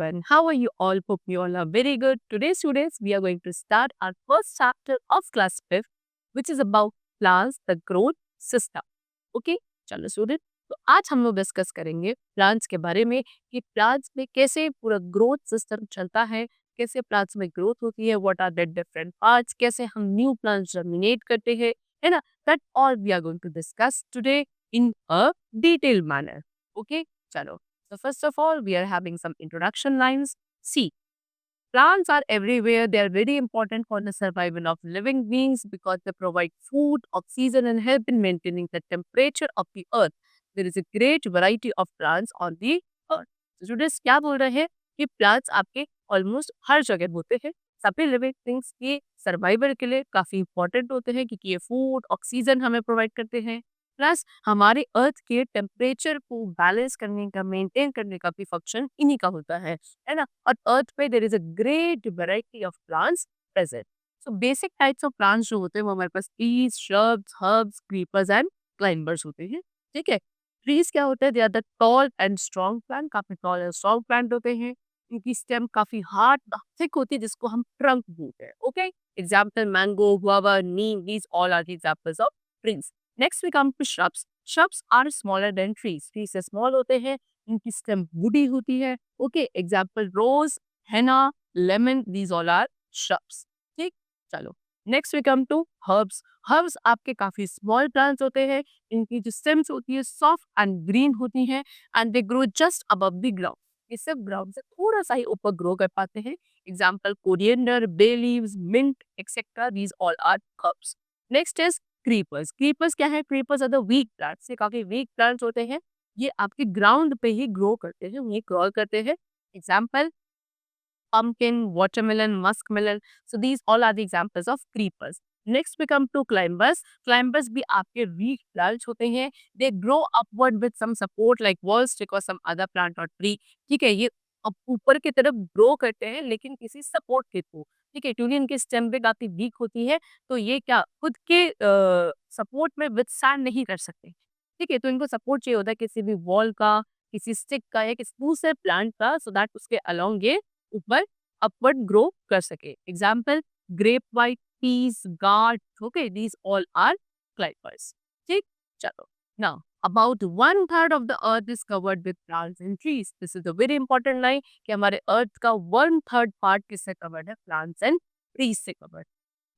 everyone. How are you all? Hope you all are very good. Today, students, we are going to start our first chapter of class 5th, which is about plants, the growth system. Okay? चलो student, तो आज हम लोग discuss करेंगे plants के बारे में कि प्लांट्स में कैसे पूरा ग्रोथ सिस्टम चलता है, कैसे प्लांट्स में ग्रोथ होती है, what are the different parts, कैसे हम न्यू प्लांट्स जर्मिनेट करते हैं, है ना? That all we are going to discuss today in a detail manner. Okay, चलो. So first of all, we are having some introduction lines. See, plants are everywhere. They are very important for the survival of living beings because they provide food, oxygen, and help in maintaining the temperature of the earth. There is a great variety of plants on the earth. So students क्या बोल रहे हैं कि plants आपके almost हर जगह होते हैं. सभी लिविंग थिंग्स के सर्वाइवल के लिए काफी इंपॉर्टेंट होते हैं क्योंकि ये फूड, ऑक्सीजन हमें प्रोवाइड करते हैं. प्लस हमारे अर्थ के टेम्परेचर को बैलेंस करने का, मेंटेन करने का भी फंक्शन इन्हीं का होता है ना? और अर्थ पे there is a great variety of plants present. So basic types of plants जो होते हैं वो हमारे पास trees, shrubs, herbs, creepers and climbers होते हैं. ठीक है. ट्रीज क्या होते हैं? They are the tall and strong plant. काफी टॉल एंड स्ट्रॉन्ग प्लांट होते हैं. इनकी स्टेम काफी हार्ड थिक होती है जिसको हम ट्रंक बोलते हैं. Okay, example mango, guava, neem, these all are the examples of trees. Next we come to shrubs. Shrubs are smaller than trees. Trees से small होते हैं. इनकी stem woody होती है. Okay, example rose, henna, lemon. These all are shrubs. ठीक, चलो. Next we come to herbs. Herbs आपके काफी small plants होते हैं. इनकी जो stems होती है soft and green होती हैं and they grow just above the ground. ये सब ground से थोड़ा सा ही ऊपर grow कर पाते हैं. Example coriander, bay leaves, mint, etc. These all are herbs. Next is creepers. Creepers क्या है? Creepers are the weak plants. ये काफी वीक प्लांट्स होते हैं. ये आपके ग्राउंड पे ही ग्रो करते हैं, ये क्रॉल करते हैं. Example pumpkin, watermelon, muskmelon. So these all are the examples of creepers. Next we come to climbers. Climbers भी आपके weak plants होते हैं. They grow upward with some support like wall stick or some other plant or tree. ठीक है, ये अब ऊपर की तरफ ग्रो करते हैं लेकिन किसी सपोर्ट के थ्रू. ठीक है, क्योंकि इनकी स्टेम भी काफी वीक होती है तो ये क्या खुद के सपोर्ट में विथस्टैंड नहीं कर सकते. ठीक है, तो इनको सपोर्ट चाहिए होता है किसी भी वॉल का, किसी स्टिक का या किसी दूसरे प्लांट का, सो दैट उसके अलोंग ये ऊपर अपवर्ड ग्रो कर सके. Example grape white, peas, gourd. Okay, these all are climbers. ठीक, चलो. Now about 1/3 of the earth is covered with plants and trees. This is a very important line कि हमारे अर्थ का 1/3 पार्ट किससे कवर्ड है? Plants and trees से covered.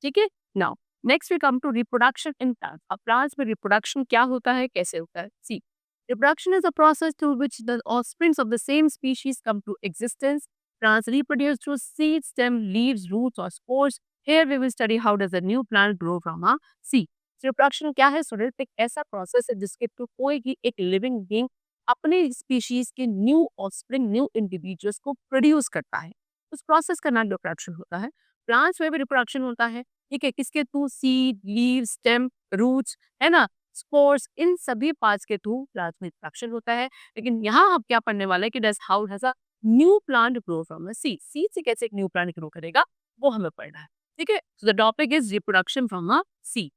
ठीक है. Now next we come to reproduction in plants. अब plants में रिप्रोडक्शन क्या होता है, कैसे होता है? सी, reproduction is a process through which the offsprings of the same species come to existence. Plants reproduce through seeds, stem, leaves, roots, or spores. Here we will study how does a new plant grow from a seed. Reproduction क्या है? Student, एक ऐसा process है जिसके through कोई भी एक living being अपने स्पीशीज के न्यू ऑफस्प्रिंग, न्यू इंडिविजुअल्स को प्रोड्यूस करता है. उस प्रोसेस का नाम रिप्रोडक्शन होता है. प्लांट्स में भी रिप्रोडक्शन होता है. ठीक है, किसके through? Seed, leave, stem, roots, है ना, स्पोर्स. इन सभी पार्ट्स के थ्रू प्लांट्स में रिप्रोडक्शन होता है. लेकिन यहाँ आप क्या पढ़ने वाले हैं कि does how has a new plant grow from a seed. Seed से कैसे एक न्यू प्लांट ग्रो करेगा वो हमें पढ़ना है. ठीक है, so the topic is reproduction from a seed.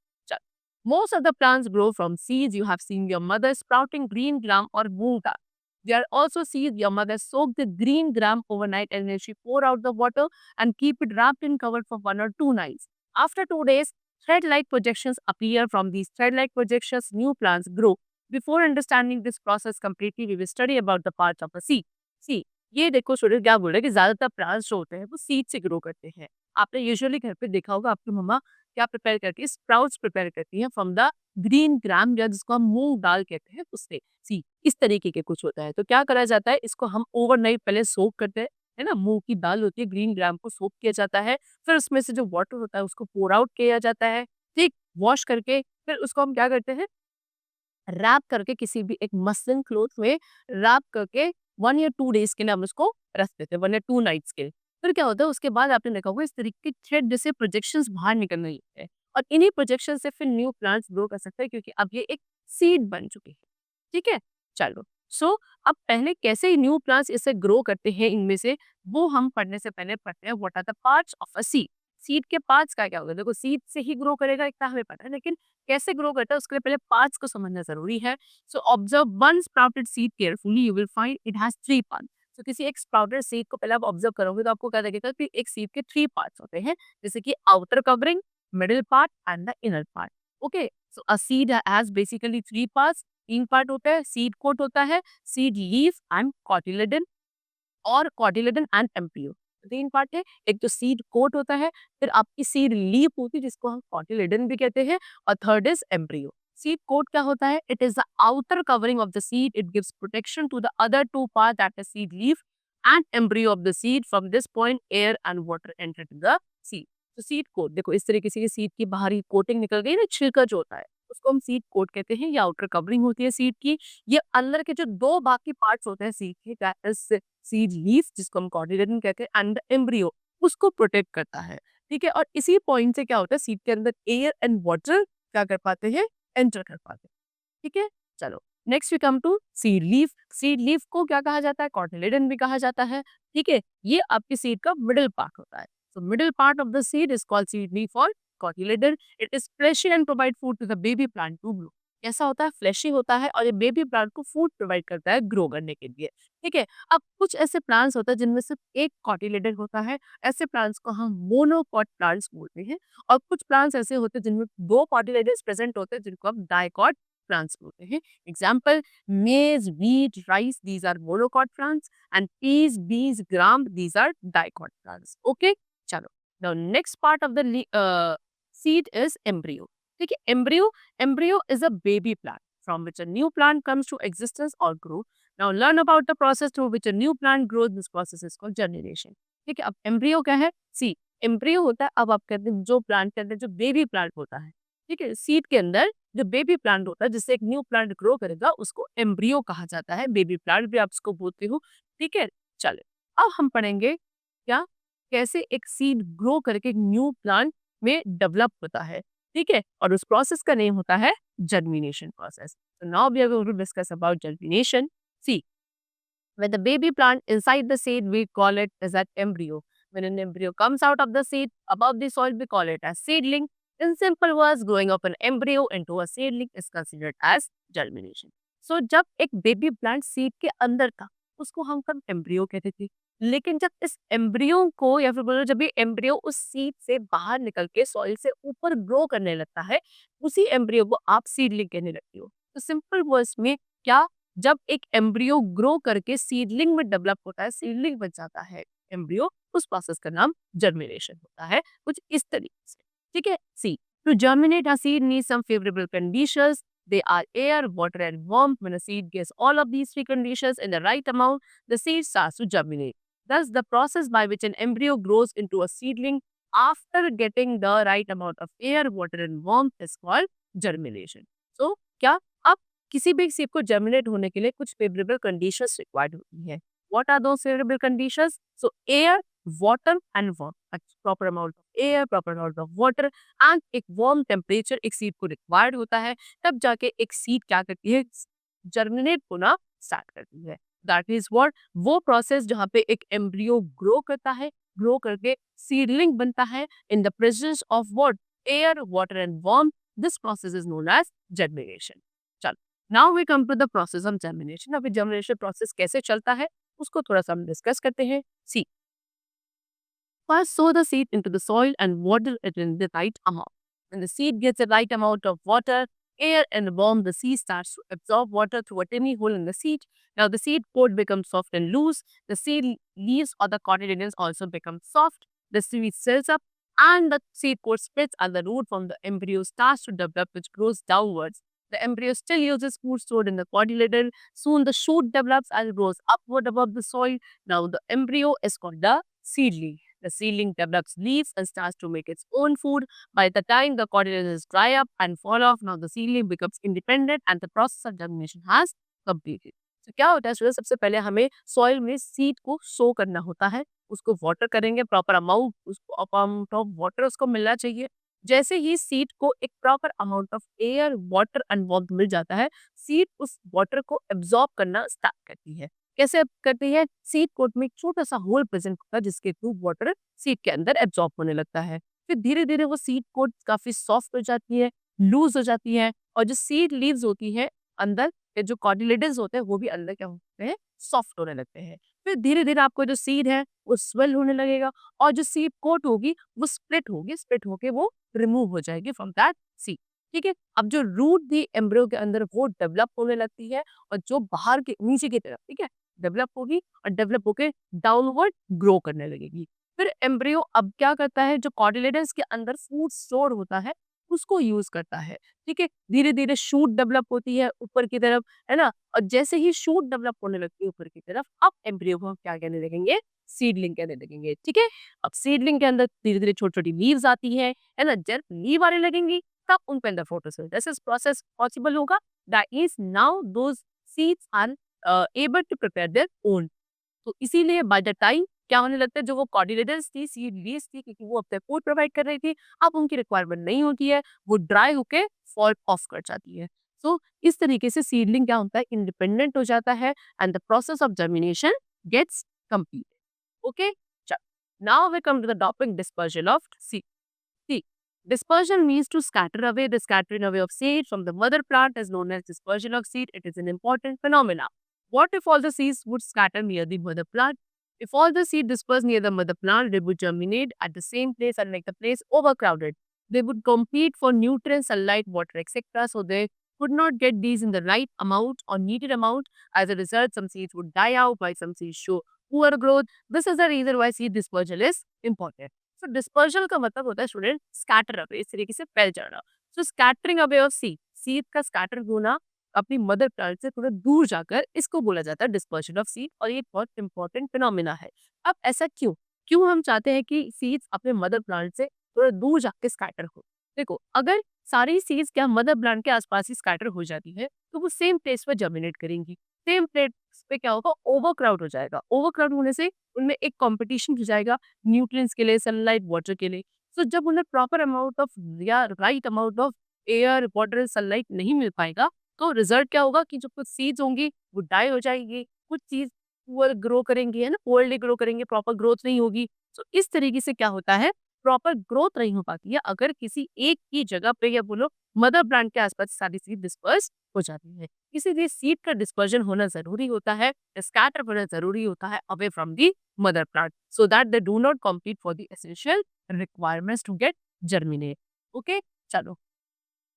Most of the plants grow from seeds. You have seen your mother sprouting green gram or moong dal. There are also seeds your mother soaked the green gram overnight and then she pour out the water and keep it wrapped and covered for 1 or 2 nights. After 2 days, thread-like projections appear. From these thread-like projections, new plants grow. Before understanding this process completely, we will study about the parts of a seed. See, ये देखो student क्या बोल रहे हैं कि ज्यादातर plants जो होते हैं वो सीड से ग्रो करते हैं. आपने यूजुअली घर पे देखा होगा आपकी मम्मा क्या प्रिपेयर करती है? स्प्राउट्स प्रिपेयर करती है फ्रॉम द ग्रीन ग्राम या जिसको हम मूंग दाल कहते हैं उससे. सी, इस तरीके के कुछ होता है. तो क्या करा जाता है, इसको हम ओवरनाइट पहले सोक करते हैं, है ना. मूंग की दाल होती है, ग्रीन ग्राम को सोक किया जाता है. फिर उसमें से जो वाटर होता है उसको पोर आउट किया जाता है. ठीक, वॉश करके फिर उसको हम क्या करते हैं, रैप करके किसी भी एक मसलिन क्लोथ में रैप करके 1 या 2 डेज के लिए हम उसको रख देते हैं, 1 या 2 नाइट्स के लिए. फिर क्या होता है, उसके बाद आपने देखा होगा इस तरीके के थ्रेड जैसे प्रोजेक्शंस बाहर निकलने लगते हैं और इन्हीं प्रोजेक्शन से फिर न्यू प्लांट्स ग्रो कर सकते हैं क्योंकि अब ये एक सीड बन चुके हैं. ठीक है, चलो. सो अब पहले कैसे न्यू प्लांट्स इससे ग्रो करते हैं इनमें से वो हम पढ़ने से पहले पढ़ते हैं what are the parts of a seed. Seed के पार्ट्स का क्या होगा? देखो, सीड से ही ग्रो करेगा इतना हमें पता है, लेकिन कैसे ग्रो करता है उसके लिए पहले पार्ट्स को समझना जरूरी है. So observe one sprouted seed carefully. You will find it has 3 parts. तो किसी एक स्प्राउटेड सीड को पहले आप ऑब्जर्व करोगे तो आपको क्या लगेगा कि एक सीड के 3 पार्ट्स होते हैं, जैसे कि outer covering, middle part and the inner part. Okay, so a seed has basically 3 parts, 3 part होता है, सीड कोट होता है, सीड लीफ एंड कॉटिलेडन और कॉटिलेडन एंड एम्ब्रियो। 3 पार्ट है, एक तो सीड कोट होता है, फिर आपकी सीड लीफ होती है जिसको हम कॉटिलेडन भी कहते हैं, और third is embryo. Seed coat क्या होता है? It is the outer covering of the seed, it gives protection to the other 2 part that is seed leaf and embryo of the seed. From this point air and water enter to the seed. तो seed coat देखो, इस तरीके से seed की बाहरी coating निकल गई ना, छिलका जो होता है उसको हम सीड कोट कहते हैं, या आउटर कवरिंग होती है सीड की। ये अंदर के जो 2 बाकी पार्ट्स होते हैं सीड के, दैट इज सीड लीफ जिसको हम कॉटिलेडन कहते हैं, एंड एम्ब्रियो, उसको प्रोटेक्ट करता है। ठीक है, और इसी पॉइंट से क्या होता है, सीड के अंदर एयर एंड वाटर क्या कर पाते हैं, एंटर कर पाते हैं। ठीक है, चलो next we come to seed leaf. Seed leaf को क्या कहा जाता है? कॉटिलेडन भी कहा जाता है। ठीक है, ये आपकी सीड का मिडिल पार्ट होता है। So middle part of the seed is called seed leaf और cotyledon. It is fleshy and provide food to the baby plant to grow. कैसा होता है? फ्लैशी होता है, और ये बेबी प्लांट को फूड प्रोवाइड करता है ग्रो करने के लिए। ठीक है, अब कुछ ऐसे प्लांट्स होते हैं जिनमें सिर्फ एक कॉटिलेडन होता है, ऐसे प्लांट्स को हम मोनोकॉट प्लांट्स बोलते हैं। और कुछ प्लांट्स ऐसे होते हैं जिनमें 2 कॉटिलेडन्स प्रेजेंट होते हैं, जिनको हम डाइकॉट plants बोलते हैं। Example, maize, wheat, rice, these are monocot plants, and peas, beans, gram, these are dicot plants. Okay, चलो। Now next part of the seed is embryo. ठीक है, embryo is a baby plant from which a new plant comes to existence or grow. Now learn about the process through which a new plant grows. This process is called generation. ठीक है, अब embryo क्या है? See, embryo होता है, अब आप कहते हैं जो प्लांट के अंदर जो बेबी प्लांट होता है, ठीक है, सीड के अंदर जो बेबी प्लांट होता है जिससे एक न्यू प्लांट ग्रो करेगा, उसको एम्ब्रियो कहा जाता है। बेबी प्लांट भी आप उसको बोलते हो। ठीक है, चले अब हम पढ़ेंगे क्या, कैसे एक सीड ग्रो करके एक न्यू प्लांट में डेवलप होता है। ठीक है, और उस प्रोसेस का नेम होता है germination process. So now we are going to discuss about germination. See, when the baby plant inside the seed, we call it as an embryo. When an embryo comes out of the seed above the soil, we call it as seedling. In simple words, growing up an embryo into a seedling is considered as germination. So जब एक baby plant seed के अंदर था, उसको हम कब embryo कहते थे। लेकिन जब इस एम्ब्रियो को, या फिर बोलो जब ये एम्ब्रियो उस सीड से बाहर निकल के सॉइल से ऊपर ग्रो करने लगता है, उसी एम्ब्रियो को आप सीडलिंग कहने लगती हो। तो सिंपल वर्ड्स में क्या, जब एक एम्ब्रियो ग्रो करके सीडलिंग में डेवलप होता है, सीडलिंग बन जाता है एम्ब्रियो, उस प्रोसेस का नाम जर्मिनेशन होता है। कुछ इस तरीके से। ठीक है, see to germinate a seed needs some favourable conditions. They are air, water and warmth. When a seed gets all of these 3 conditions in the right amount, the seed starts to germinate. Thus, the process by which an embryo grows into a seedling after getting the right amount of air, water and warmth is called germination. So, क्या अब किसी भी seed को germinate होने के लिए कुछ favourable conditions required होती है। What are those favourable conditions? So air, water and warmth, proper amount of air, proper amount of water and एक वार्म टेम्परेचर एक सीड को रिक्वायर्ड होता है। तब जाके एक सीड क्या करती है, जर्मिनेट होना स्टार्ट करती है। दैट इज व्हाट, वो प्रोसेस जहाँ पे एक एम्ब्रियो ग्रो करता है, ग्रो करके सीडलिंग बनता है in the presence of what, air, water and warm. This process is known as germination. चलो, now we come to the process of germination. अभी जर्मिनेशन प्रोसेस कैसे चलता है उसको थोड़ा सा हम डिस्कस करते हैं। सी, first sow the seed into the soil and water it in the right amount. When the seed gets the right amount of water, air and warmth, the seed starts to absorb water through a tiny hole in the seed. Now the seed coat becomes soft and loose. The seed leaves or the cotyledons also become soft. The seed swells up and the seed coat splits and the root from the embryo starts to develop, which grows downwards. The embryo still uses food stored in the cotyledon. Soon the shoot develops and grows upward above the soil. Now the embryo is called the seedling. The seedling develops leaves and starts to make its own food. By the time the cotyledons dry up and fall off, now the seedling becomes independent and the process of germination has completed. तो क्या होता है student, सबसे पहले हमें soil में seed को सो करना होता है, उसको वाटर करेंगे, प्रॉपर अमाउंट उसको अमाउंट ऑफ वाटर उसको मिलना चाहिए। जैसे ही सीड को एक proper amount of air, water and warmth मिल जाता है, सीड उस वाटर को एब्जॉर्ब करना स्टार्ट करती है। कैसे करती है? सीड कोट में एक छोटा सा होल प्रेजेंट होता है जिसके थ्रू वाटर सीड के अंदर एब्जॉर्ब होने लगता है। फिर धीरे धीरे वो सीड कोट काफी सॉफ्ट हो जाती है, लूज हो जाती है, और जो सीड लीव्स होती है अंदर के जो कॉटिलेडन्स होते हैं वो भी अंदर क्या होते हैं, सॉफ्ट होने लगते हैं। फिर धीरे-धीरे आपका जो सीड है वो स्वेल होने लगेगा और जो सीड कोट होगी वो स्प्लिट होगी, स्प्लिट होके वो रिमूव हो जाएगी फ्रॉम दैट सीड। ठीक है? अब जो रूट थी एम्ब्रियो के अंदर वो डेवलप होने लगती है और जो बाहर के नीचे की तरफ, ठीक है? डेवलप होगी और डेवलप होके डाउनवर्ड ग्रो करने लगेगी। फिर एम्ब्रियो अब क्या करता है, जो कॉटिलेडन्स के अंदर फूड स्टोर होता है उसको यूज करता है। ठीक है? धीरे-धीरे शूट डेवलप होती है ऊपर की तरफ, है ना? और जैसे ही शूट डेवलप होने लगती है ऊपर की तरफ, अब एम्ब्रियो को हम क्या कहने लगेंगे? सीडलिंग कहने लगेंगे। ठीक है? अब सीडलिंग के अंदर धीरे-धीरे छोटी-छोटी लीव्स आती है ना? जब लीव आने लगेंगी तब उनके अंदर फोटोसिंथेसिस प्रोसेस पॉसिबल होगा। That is now those seeds are able to prepare their own. तो इसीलिए बाय द टाइम क्या होने लगता है, जो वो कोऑर्डिनेटर्स थी, सीड लीव्स थी, क्योंकि वो अपने फूड प्रोवाइड कर रही थी, अब उनकी रिक्वायरमेंट नहीं होती है, वो ड्राई होके फॉल ऑफ कर जाती है। सो इस तरीके से सीडलिंग क्या होता है, इंडिपेंडेंट हो जाता है and the process of germination gets completed. Okay, चलो now we come to the topic dispersion of seed. See, dispersion means to scatter away. The scattering away of seed from the mother plant is known as dispersion of seed. It is an important phenomena. What if all the seeds would scatter near the mother plant? If all the seed disperse near the mother plant, they would germinate at the same place and make the place overcrowded. They would compete for nutrients, sunlight, water, etc. So they could not get these in the right amount or needed amount. As a result, some seeds would die out, while some seeds show poor growth. This is the reason why seed dispersal is important. तो dispersal का मतलब होता है student scatter away, इस तरीके से फैल जाना। So scattering away of seed, seed का स्कैटर होना अपनी मदर प्लांट से थोड़ा दूर जाकर, इसको बोला जाता है डिस्पर्जन ऑफ सीड और ये बहुत इंपॉर्टेंट फिनोमिना है। अब ऐसा क्यों क्यों हम चाहते हैं कि सीड्स अपने मदर प्लांट से थोड़ा दूर जाके स्कैटर हो? देखो, अगर सारी सीड्स क्या मदर प्लांट के आसपास ही स्कैटर हो जाती है तो वो सेम प्लेस पर जर्मिनेट करेंगी। सेम प्लेस पे क्या होगा, ओवरक्राउड हो जाएगा। ओवरक्राउड होने से उनमें एक कंपटीशन हो जाएगा न्यूट्रिएंट्स के लिए, सनलाइट, वाटर के लिए। सो जब उन्हें प्रॉपर अमाउंट ऑफ या right amount of air, water, sunlight नहीं मिल पाएगा, तो रिजल्ट क्या होगा कि जो कुछ सीड्स होंगी वो डाई हो जाएगी, कुछ चीज पुअर ग्रो करेंगी, है ना, पुअरली ग्रो करेंगे, प्रॉपर ग्रोथ नहीं होगी। तो इस तरीके से क्या होता है, प्रॉपर ग्रोथ नहीं हो पाती है अगर किसी एक ही जगह पे या बोलो मदर प्लांट के आसपास सारी सीड डिस्पर्स हो जाती है। इसीलिए सीड का डिस्पर्जन होना जरूरी होता है, स्कैटर होना जरूरी होता है away from the mother plant so that they do not compete for the essential requirements to get germinate. Okay, chalo.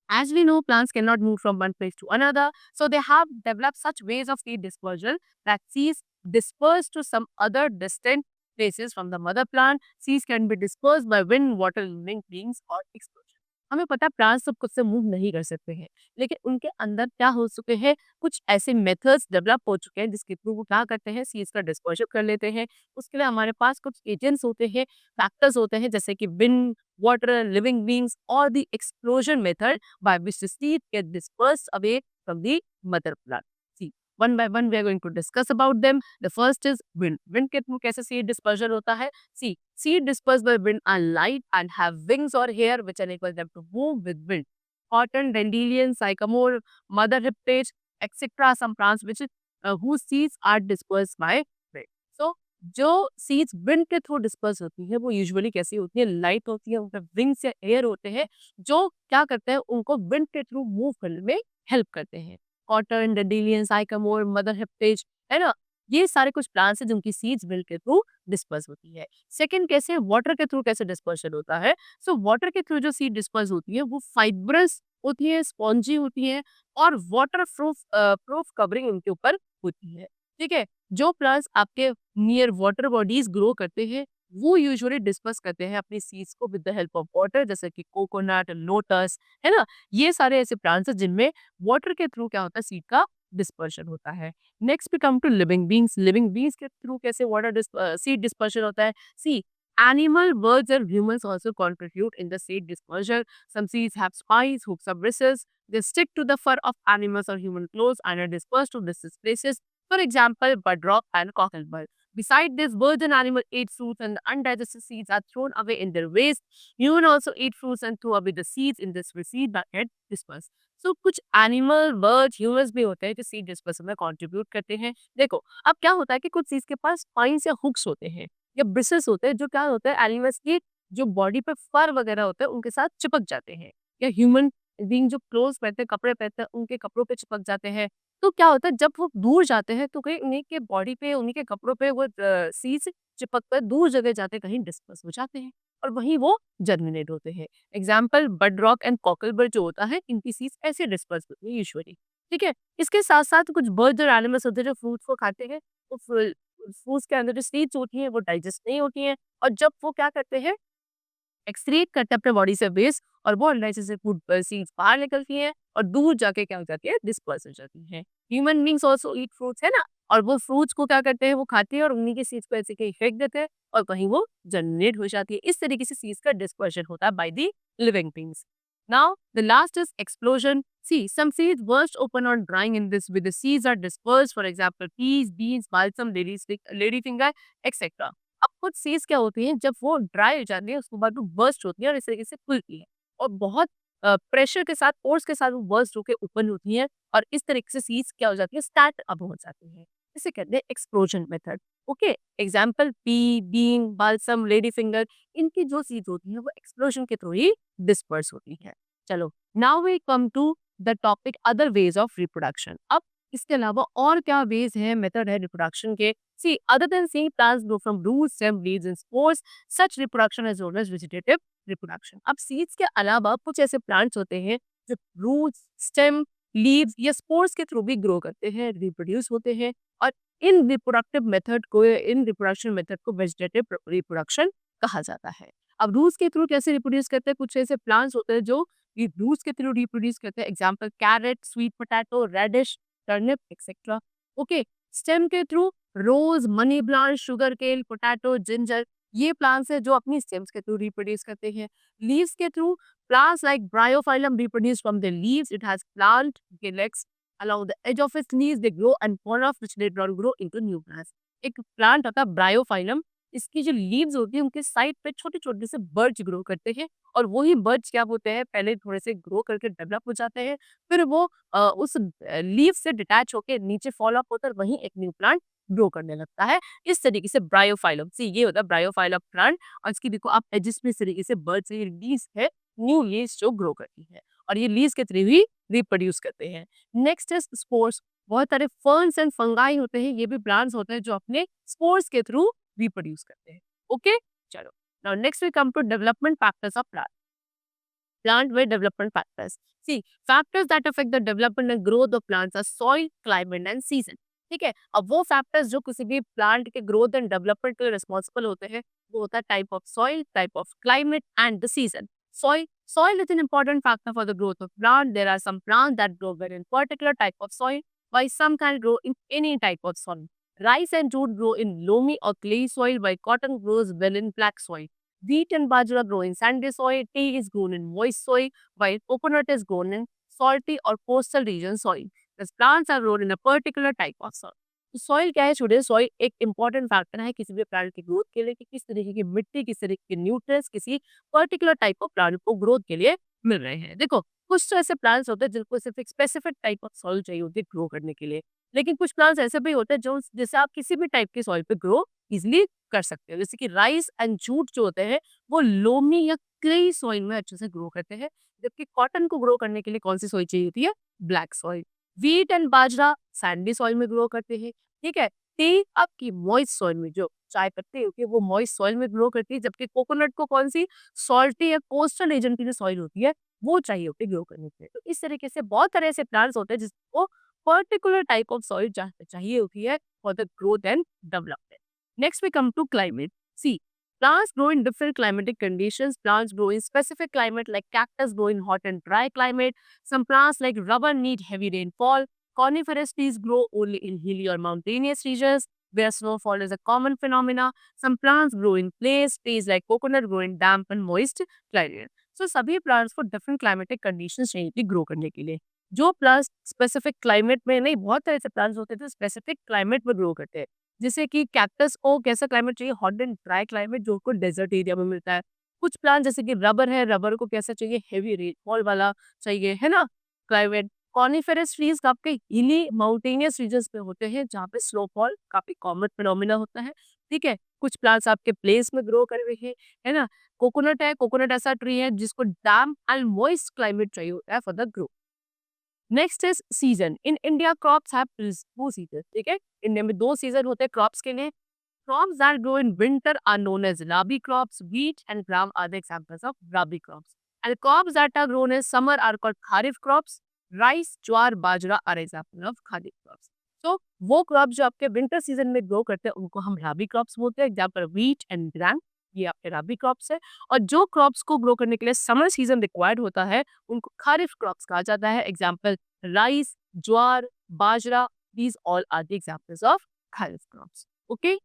As we know, plants cannot move from one place to another, so they have developed such ways of seed dispersal that seeds disperse to some other distant places from the mother plant. Seeds can be dispersed by wind, water, living beings or explosion. हमें पता है plants सब खुद से move नहीं कर सकते हैं, लेकिन उनके अंदर क्या हो चुके हैं, कुछ ऐसे मेथड्स डेवलप हो चुके हैं जिसके थ्रू वो क्या करते हैं, सीड्स का डिस्पर्जन कर लेते हैं। उसके लिए हमारे पास कुछ एजेंट्स होते हैं, फैक्टर्स होते हैं, जैसे कि wind, water, living beings, or the explosion method by which the seed get dispersed away from the mother plant. See, one by one we are going to discuss about them. The first is wind. Wind के through कैसे seed dispersion होता है? See, seed dispersed by wind are light and have wings or hair which enable them to move with wind. Cotton, dandelion, sycamore, mother hiptage, etc. Some plants which whose seeds are dispersed by wind. So जो seeds wind के through disperse होती है वो usually कैसी होती है, light होती है, उनका विंग्स या एयर होते हैं जो क्या करते हैं, उनको विंड के थ्रू मूव करने में हेल्प करते हैं। कॉटन, डेंडेलियन, साइकामोर, मदर हेप्टेज, है ना, ये सारे कुछ प्लांट्स हैं जिनकी सीड्स विंड के थ्रू डिस्पर्स होती है। सेकंड कैसे, वाटर के थ्रू कैसे डिस्पर्शन होता है? सो वाटर के थ्रू जो सीड डिस्पर्स होती है वो फाइब्रस होती है, स्पॉन्जी होती है और वाटर प्रूफ प्रूफ कवरिंग उनके ऊपर होती है। ठीक है, जो प्लांट्स आपके नियर वाटर बॉडीज ग्रो करते हैं वो यूजुअली डिस्पर्स करते हैं अपनी सीड्स को with the help of water, जैसे कि कोकोनट, लोटस, है ना, ये सारे ऐसे प्लांट्स हैं जिनमें वाटर के थ्रू क्या होता है, सीड का डिस्पर्शन होता है। Next we come to living beings. Living beings के थ्रू कैसे वाटर सीड डिस्पर्शन होता है? See, animal, birds and humans also contribute in the seed dispersal. Some seeds have spines, hooks or bristles. They stick to the fur of animals or human clothes and are dispersed to distant places. For example, budrock and cocklebur. Besides this, birds and animals eat fruits and the undigested seeds are thrown away in their waste. Humans also eat fruits and throw away the seeds in this seed that get dispersed. So कुछ animal, bird, humans भी होते हैं जो seed dispersal में contribute करते हैं। देखो, अब क्या होता है कि कुछ सीड्स के पास स्पाइन्स या हुक्स होते हैं या ब्रिसल्स होते हैं जो क्या होता है, एनिमल्स की जो बॉडी पे फर वगैरह होता है उनके साथ चिपक जाते हैं, या ह्यूमन बीइंग जो क्लोथ पहनते हैं, कपड़े पहनते हैं, उनके कपड़ों पे चिपक जाते हैं। तो क्या होता है जब वो दूर जाते हैं तो कहीं उन्हीं के बॉडी पे, उन्हीं के कपड़ों पे वो सीड्स चिपक कर दूर जगह जाते कहीं डिस्पर्स हो जाते हैं और वहीं वो जर्मिनेट होते हैं। एग्जाम्पल बड रॉक एंड कॉकलबर्ड जो होता है, इनकी सीड्स ऐसे डिस्पर्स होती है यूजुअली। ठीक है? इसके साथ-साथ कुछ बर्ड्स और एनिमल्स होते हैं जो फ्रूट्स को खाते हैं, वो फ्रूट्स के अंदर जो सीड्स होती हैं वो डाइजेस्ट नहीं होती हैं और जब वो क्या करते हैं एक्सक्रीट करते हैं अपने बॉडी से वेस्ट और वो अंदर से फूड सीड्स बाहर निकलती हैं और दूर जाके क्या हो जाती है डिस्पर्स हो जाती है। ह्यूमन बींग्स आल्सो ईट फ्रूट्स है ना, और वो फ्रूट्स को क्या करते हैं वो खाते हैं और उन्हीं के सीड्स को ऐसे कहीं फेंक देते हैं और कहीं वो जनरेट हो जाती है। इस तरीके से सीड्स का डिस्पर्शन होता है by the living things. Now, the last is explosion. See, some seeds burst open on drying in this with the seeds are dispersed, for example, peas, beans, balsam, ladyfinger, etc. अब कुछ seeds क्या होती हैं जब वो dry हो जाती है उसके बाद वो बर्स्ट होती है और इस तरीके से फूलती है और बहुत प्रेशर के साथ फोर्स के साथ वो बर्स्ट होकर ओपन होती है और इस तरीके से सीड्स क्या हो जाती है स्टार्ट अप हो जाती है। इसे कहते हैं explosion method. Okay, example pea, bean, balsam, lady finger, इनकी जो सीड्स होती हैं वो एक्सप्लोजन के थ्रू ही डिस्पर्स होती है। चलो, now we come to the topic other ways of reproduction. अब इसके अलावा और क्या वेज है, मेथड है रिप्रोडक्शन के। See, other than seeing plants grow from roots, stem, leaves and spores, such reproduction is known as vegetative reproduction. अब seeds के अलावा कुछ ऐसे plants होते हैं जो roots, stem, leaves या spores के थ्रू भी ग्रो करते हैं, reproduce होते हैं और इन reproduction method को vegetative reproduction कहा जाता है। अब रूट्स के थ्रू कैसे रिप्रोड्यूस करते हैं, कुछ ऐसे प्लांट्स होते हैं जो ये रूट्स के थ्रू रिप्रोड्यूस करते हैं, example carrot, sweet potato, radish, turnip etcetera. Okay, stem के through rose, money plant, sugar cane, potato, ginger, ये प्लांट्स है जो अपनी स्टेम्स के थ्रू रिप्रोड्यूस करते हैं। लीव्स के through plants like bryophyllum reproduce from the leaves, it has plant गिलेक्स along the edge of its leaves they grow and fall off which later on grow into new plants। एक plant होता है Bryophyllum, इसकी जो leaves होती है उनके side पे छोटे-छोटे से बर्ड्स ग्रो करते हैं और वही बर्ड्स क्या होते हैं पहले थोड़े से ग्रो करके डेवलप हो जाते हैं, फिर वो उस लीफ से डिटैच होके नीचे फॉल ऑफ होकर वहीं एक न्यू प्लांट ग्रो करने लगता है। इस तरीके से ब्रायोफाइलम सी ये होता है ब्रायोफाइलम प्लांट और इसकी देखो आप एजिस में इस तरीके से बर्ड से लीव्स है, न्यू लीव्स जो ग्रो करती है और ये लीव्स के थ्रू ही रिप्रोड्यूस करते हैं। Next is spores. बहुत सारे फर्न्स एंड फंगाई होते हैं, ये भी प्लांट्स होते हैं जो अपने स्पोर्स के थ्रू रिप्रोड्यूस करते हैं। ओके, चलो, now next we come to development factors of plant. Plant with development factors. See, factors that affect the development and growth of plants are soil, climate and season. ठीक है, अब वो factors जो किसी भी प्लांट के growth and development के लिए रिस्पॉन्सिबल होते हैं वो होता है type of soil, type of climate and the season. Soil is an important factor for the growth of plant. There are some plants that grow well in particular type of soil, while some can grow in any type of soil. Rice and jute grow in loamy or clay soil, while cotton grows well in black soil. Wheat and bajra grow in sandy soil, tea is grown in moist soil, while coconut is grown in salty or coastal region soil. These plants are grown in a particular type of soil. तो soil क्या है student, soil एक important factor है किसी भी plant की growth के लिए कि किस तरीके की मिट्टी, किस तरीके के न्यूट्रिएंट्स किसी पर्टिकुलर टाइप ऑफ प्लांट को ग्रोथ के लिए मिल रहे हैं। देखो, कुछ तो ऐसे प्लांट्स होते हैं जिनको सिर्फ एक स्पेसिफिक टाइप ऑफ सॉइल चाहिए होती है ग्रो करने के लिए, लेकिन कुछ प्लांट्स ऐसे भी होते हैं जो जैसे आप किसी भी टाइप की सॉइल पे ग्रो इजिली कर सकते हो। जैसे कि राइस एंड जूट जो होते हैं वो लोमी या क्लेई सॉइल में अच्छे से ग्रो करते हैं, जबकि कॉटन को ग्रो करने के लिए कौन सी सॉइल चाहिए होती है, black soil. Wheat and bajra Sandy soil में ग्रो करते हैं। ठीक है, टी आपकी मॉइस्ट सॉइल में, जो चाय पत्ती होती है वो मॉइस्ट सॉइल में ग्रो करती है, जबकि कोकोनट को कौन सी सॉल्टी या कोस्टल रीजन की जो सॉइल होती है वो चाहिए होती है ग्रो करने के लिए। तो इस तरीके से बहुत तरह से प्लांट्स होते हैं जिसको पर्टिकुलर टाइप ऑफ सॉइल चाहिए होती है for the growth and development. Next, we come to climate. See, plants grow in different climatic conditions. Plants grow in specific climate, like cactus grow in hot and dry climate. Some plants, like rubber, need heavy rainfall. Coniferous trees grow only in hilly or mountainous regions, where snowfall is a common phenomena. Some plants grow in place. Trees like coconut grow in damp and moist climate. So, सभी plants को different climatic conditions चाहिए थी grow करने के लिए। जो plants specific climate में नहीं, बहुत तरह से प्लांट्स होते थे स्पेसिफिक क्लाइमेट में ग्रो करते हैं। जैसे कि कैक्टस को कैसा क्लाइमेट चाहिए, हॉट एंड ड्राई क्लाइमेट जो को डेजर्ट एरिया में मिलता है। कुछ प्लांट जैसे कि रबर है, रबर को कैसा चाहिए, हेवी रेनफॉल वाला चाहिए, है ना क्लाइमेट। कॉनिफेरस ट्रीज आपके हिली माउंटेनियस रीजन्स में होते हैं जहाँ पे स्नोफॉल काफी कॉमन फिनोमिना होता है। ठीक है, कुछ प्लांट्स आपके प्लेस में ग्रो कर रहे हैं, है ना। कोकोनट है, कोकोनट ऐसा ट्री है जिसको डैम्प एंड मॉइस्ट क्लाइमेट चाहिए होता है for the grow. Next is season. In India crops have two season, ठीक है, इंडिया में 2 सीजन होते हैं क्रॉप्स के लिए। Crops that grow in winter are known as rabi crops. Wheat and gram are the examples of rabi crops. And crops that are grown in summer are called kharif crops. Rice, jowar, bajra are example of kharif crops. So वो crop जो आपके winter season में grow करते हैं उनको हम राबी crops बोलते हैं। एग्जाम्पल व्हीट एंड ग्राम, ये आपके राबी क्रॉप्स है। और जो क्रॉप्स को ग्रो करने के लिए समर सीजन रिक्वायर्ड होता है उनको खारिफ क्रॉप्स कहा जाता है। Example rice, jowar, bajra, these all are the examples of kharif crops. Okay?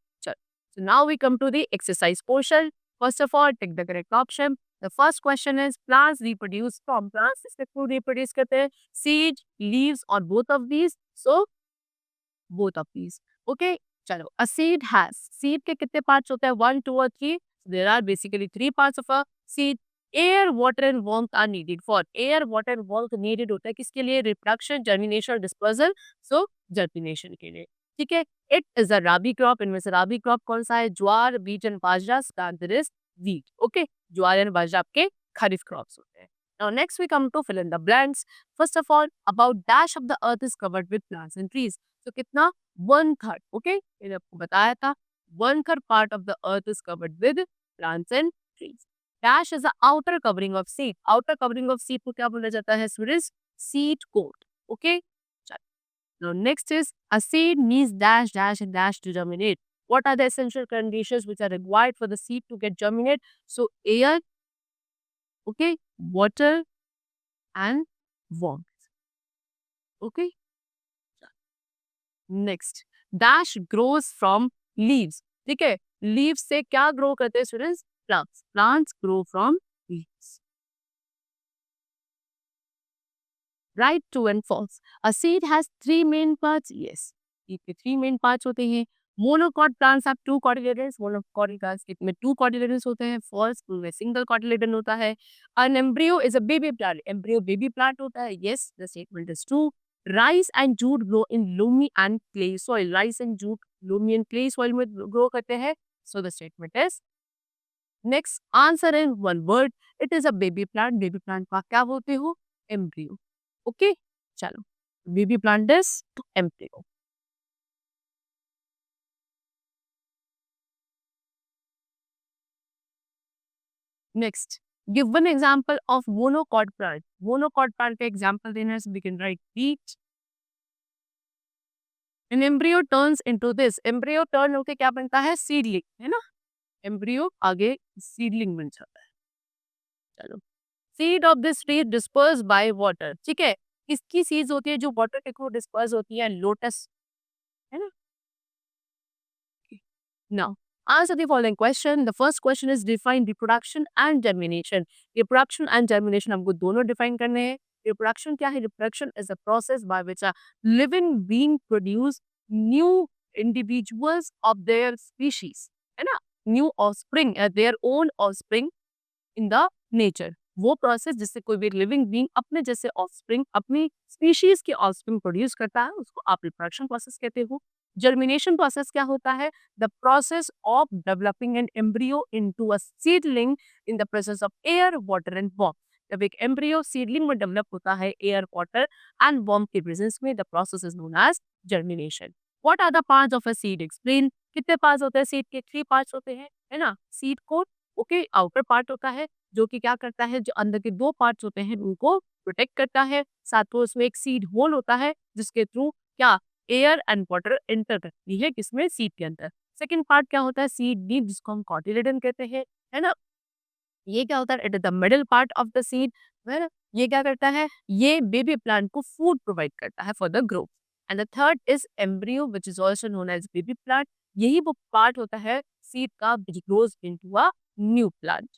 So now we come to the exercise portion. First of all, take the correct option. The first question is plants reproduce from plants इससे food reproduce करते हैं seed, leaves or both of these. So both of these. Okay. चलो, a seed has seed के कितने parts होते हैं? 1, 2 or 3. There are basically 3 parts of a seed. Air, water and warmth are needed for air, water and warmth needed होता है किसके लिए? Reproduction, germination, dispersal. So germination के लिए, ठीक है। It is a rabi crop. इनमें से राबी क्रॉप कौन सा है? Jowar, beet and bajra. Answer is wheat. Okay, jowar and bajra आपके खरीफ क्रॉप्स होते हैं। Now next we come to fill in the blanks. First of all, about dash of the earth is covered with plants and trees. तो कितना? 1/3। ओके, मैंने आपको बताया था 1/3 part of the earth is covered with plants and trees. Dash is the outer covering of seed. Outer covering of seed को क्या बोला जाता है? Seed coat. Okay, now next is a seed needs dash dash and dash to germinate. What are the essential conditions which are required for the seed to get germinate? So air, okay, water and warmth. Okay. Next, dash grows from leaves. ठीक है, leaves से क्या grow करते हैं students? Plants. Plants grow from leaves. Right, true and false. A seed has 3 main parts. Yes, seed के 3 main parts होते हैं। Monocot plants have 2 cotyledons. Monocot plants में 2 cotyledons होते हैं। False, उनमें single cotyledon होता है। An embryo is a baby plant. Embryo baby plant होता है। Yes, the statement is true. Rice and jute grow in loamy and clay soil. Rice and jute loamy and clay soil में grow करते हैं। So the statement is next. Answer in one word. It is a baby plant. Baby plant का क्या बोलते हो? Embryo. Okay, चलो, baby plant is embryo. Next, give one example of monocot plant. Monocot plant का example देना है, we can write wheat. An embryo turns into this. Embryo turn होके क्या बनता है? सीडलिंग, है ना। एम्ब्रियो आगे सीडलिंग बन जाता है। चलो, seed of this tree disperse by water. ठीक है, इसकी सीड्स होती है जो वाटर के थ्रू डिस्पर्स होती है। लोटस, है ना। Now, answer the following question. The first question is define reproduction and germination. Reproduction and germination हमको दोनों define करने हैं। Reproduction क्या है? Reproduction is a process by which a living being produce new individuals of their species, है ना? New offspring, their own offspring in the nature. वो process जिससे कोई भी लिविंग बीइंग अपने जैसे ऑफस्प्रिंग, अपनी स्पीशीज के ऑफस्प्रिंग प्रोड्यूस करता है, उसको आप रिप्रोडक्शन प्रोसेस कहते हो। जर्मिनेशन प्रोसेस क्या होता है? The process of developing an embryo into a seedling in the presence of air, water and warmth. जब एक एम्ब्रियो सीडलिंग में डेवलप होता है एयर, वाटर एंड वार्मथ के प्रेजेंस में, the process is known as germination. What are the parts of a seed? Explain. कितने parts होते हैं सीड के? 3 पार्ट्स होते हैं, है ना। Seed coat, okay, outer part होता है जो कि क्या करता है, जो अंदर के 2 पार्ट्स होते हैं उनको प्रोटेक्ट करता है। साथ में उसमें एक सीड होल होता है जिसके थ्रू क्या एयर एंड वाटर एंटर करती है, किसमें? सीड के अंदर। सेकंड पार्ट क्या होता है? सीड लीफ, जिसको हम कॉटिलेडन कहते हैं, है ना। ये क्या होता है? It is the middle part of the seed. ये क्या करता है? ये बेबी प्लांट को फूड प्रोवाइड करता है for the growth. And the third is embryo which is also known as baby plant. यही वो पार्ट होता है सीड का which grows into a new plant.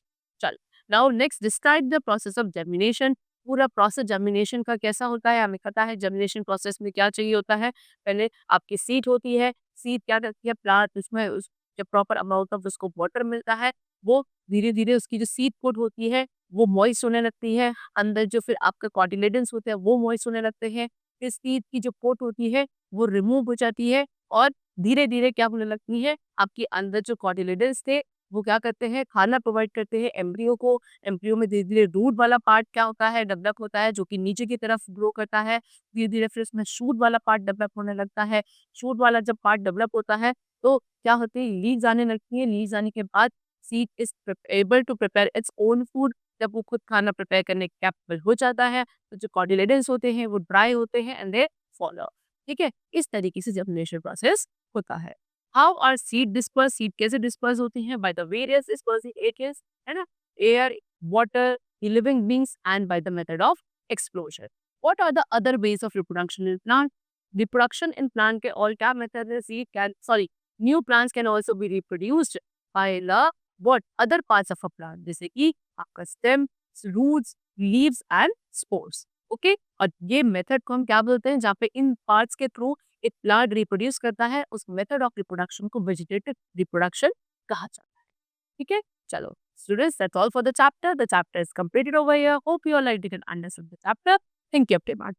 चल, now next describe the process of germination. पूरा process germination का कैसा होता है हमें पता है। जर्मिनेशन प्रोसेस में क्या चाहिए होता है? पहले आपकी सीड होती है। सीड क्या करती है? प्लांट, उसमें उस जब प्रॉपर अमाउंट ऑफ उसको वाटर मिलता है, वो धीरे धीरे उसकी जो सीड कोट होती है वो मॉइस्ट होने लगती है। अंदर जो फिर आपके कॉटिलेडन्स होते हैं वो मॉइस्ट होने लगते हैं। फिर सीड की जो कोट होती है वो रिमूव हो जाती है और धीरे धीरे क्या होने लगती है, आपके अंदर जो कॉटिलेडन्स थे वो क्या करते हैं, खाना प्रोवाइड करते हैं एम्ब्रियो को। एम्ब्रियो में धीरे-धीरे रूट वाला पार्ट क्या होता है, डेवलप होता है, जो कि नीचे की तरफ ग्रो करता है। धीरे-धीरे फिर उसमें शूट वाला पार्ट डेवलप होने लगता है। शूट वाला जब पार्ट डेवलप होता है, तो क्या होती है, लीव्स आने लगती हैं। लीव्स आने के बाद seed is able to prepare its own food. जब वो खुद खाना प्रिपेयर करने के कैपेबल हो जाता है, तो जो कॉटिलेडन्स होते हैं, वो ड्राई होते हैं एंड दे फॉल ऑफ। ठीक है? इस तरीके से जर्मिनेशन प्रोसेस होता है। How are seed disperse, seed कैसे डिस्पर्स होती हैं? बाय द वेरियस डिस्पर्सिंग एजेस, है ना? Air, water, living beings and by the method of explosion. What are the other ways of reproduction in plant? Reproduction in plant के और क्या method है? Seed can sorry new plants can also be reproduced by the what other parts of a plant, जैसे कि आपका stem, roots, leaves and spores. Okay, और ये method को हम क्या बोलते हैं, जहाँ पे इन पार्ट्स के थ्रू एक प्लांट रिप्रोड्यूस करता है, उस मेथड ऑफ रिप्रोडक्शन को वेजिटेटिव रिप्रोडक्शन कहा जाता है। ठीक है, चलो students, that's all for the chapter. The chapter is completed over here. Hope you all like, did understand the chapter. Thank you very much.